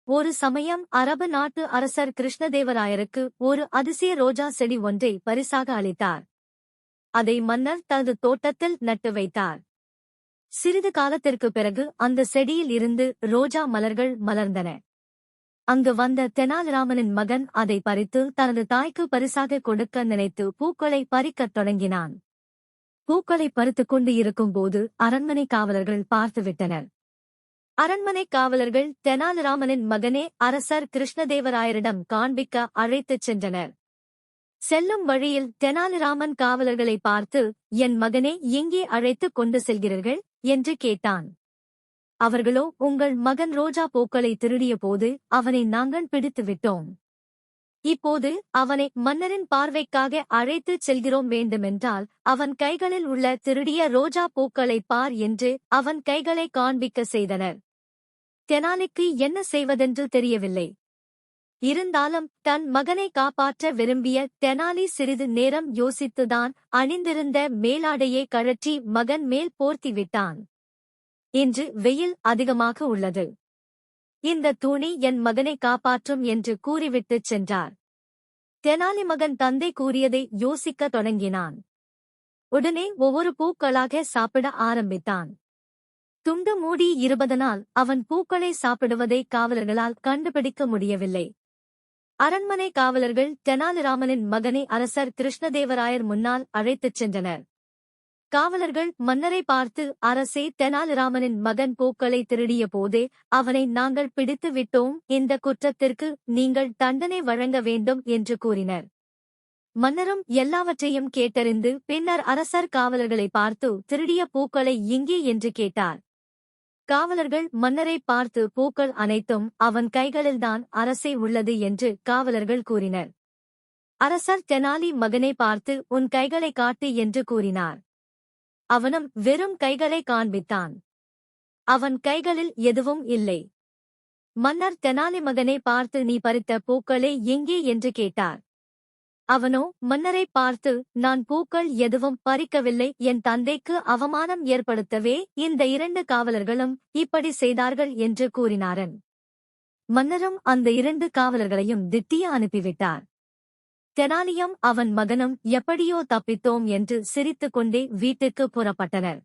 ஒரு சமயம் அரபு நாட்டு அரசர் கிருஷ்ணதேவராயருக்கு ஒரு அதிசய ரோஜா செடி ஒன்றை பரிசாக அளித்தார். அதை மன்னர் தனது தோட்டத்தில் நட்டு வைத்தார். சிறிது காலத்திற்கு பிறகு அந்த செடியில் இருந்து ரோஜா மலர்கள் மலர்ந்தன. அங்கு வந்த தெனாலிராமனின் மகன் அதை பறித்து தனது தாய்க்கு பரிசாக கொடுக்க நினைத்து பூக்களை பறிக்கத் தொடங்கினான். பூக்களை பறித்துக் கொண்டு இருக்கும்போது அரண்மனை காவலர்கள் பார்த்துவிட்டனர். அரண்மனை காவலர்கள் தெனாலிராமனின் மகனே அரசர் கிருஷ்ணதேவராயரிடம் காண்பிக்க அழைத்துச் சென்றனர். செல்லும் வழியில் தெனாலிராமன் காவலர்களை பார்த்து, என் மகனே எங்கே அழைத்துக் கொண்டு செல்கிறீர்கள் என்று கேட்டான். அவர்களோ, உங்கள் மகன் ரோஜா பூக்களை திருடிய போது அவனை நாங்கள் பிடித்து விட்டோம். இப்போது அவனை மன்னரின் பார்வைக்காக அழைத்துச் செல்கிறோம். வேண்டுமென்றால் அவன் கைகளில் உள்ள திருடிய ரோஜா பூக்களை பார் என்று அவன் கைகளை காண்பிக்க செய்தனர். தெனாலிக்கு என்ன செய்வதென்று தெரியவில்லை. இருந்தாலும் தன் மகனை காப்பாற்ற விரும்பிய தெனாலி சிறிது நேரம் யோசித்துதான் அணிந்திருந்த மேலாடையை கழற்றி மகன் மேல் போர்த்திவிட்டான். இன்று வெயில் அதிகமாக உள்ளது. இந்த துணி என் மகனை காப்பாற்றும் என்று கூறிவிட்டுச் சென்றார். தெனாலி மகன் தந்தை கூறியதை யோசிக்கத் தொடங்கினான். உடனே ஒவ்வொரு பூக்களாக சாப்பிட ஆரம்பித்தான். துண்டு மூடி இருப்பதனால் அவன் பூக்களை சாப்பிடுவதை காவலர்களால் கண்டுபிடிக்க முடியவில்லை. அரண்மனை காவலர்கள் தெனாலிராமனின் மகனை அரசர் கிருஷ்ணதேவராயர் முன்னால் அழைத்துச் சென்றனர். காவலர்கள் மன்னரை பார்த்து, அரசே, தெனாலிராமனின் மகன் பூக்களை திருடிய போதே அவனை நாங்கள் பிடித்து விட்டோம். இந்த குற்றத்திற்கு நீங்கள் தண்டனை வழங்க வேண்டும் என்று கூறினர். மன்னரும் எல்லாவற்றையும் கேட்டறிந்து பின்னர் அரசர் காவலர்களை பார்த்து, திருடிய பூக்களை எங்கே என்று கேட்டார். காவலர்கள் மன்னரை பார்த்து, பூக்கள் அனைத்தும் அவன் கைகளில்தான் அரசே உள்ளது என்று காவலர்கள் கூறினர். அரசர் தெனாலி மகனை பார்த்து, உன் கைகளை காட்டு என்று கூறினார். அவனும் வெறும் கைகளை காண்பித்தான். அவன் கைகளில் எதுவும் இல்லை. மன்னர் தெனாலி மகனை பார்த்து, நீ பறித்த பூக்களே எங்கே என்று கேட்டார். அவனோ மன்னரை பார்த்து, நான் பூக்கள் எதுவும் பறிக்கவில்லை. என் தந்தைக்கு அவமானம் ஏற்படுத்தவே இந்த 2 காவலர்களும் இப்படி செய்தார்கள் என்று கூறினாரன். மன்னரும் அந்த 2 காவலர்களையும் திட்டிய அனுப்பிவிட்டார். தெனாலியும் அவன் மகனும் எப்படியோ தப்பித்தோம் என்று சிரித்துக் கொண்டே வீட்டுக்கு புறப்பட்டனர்.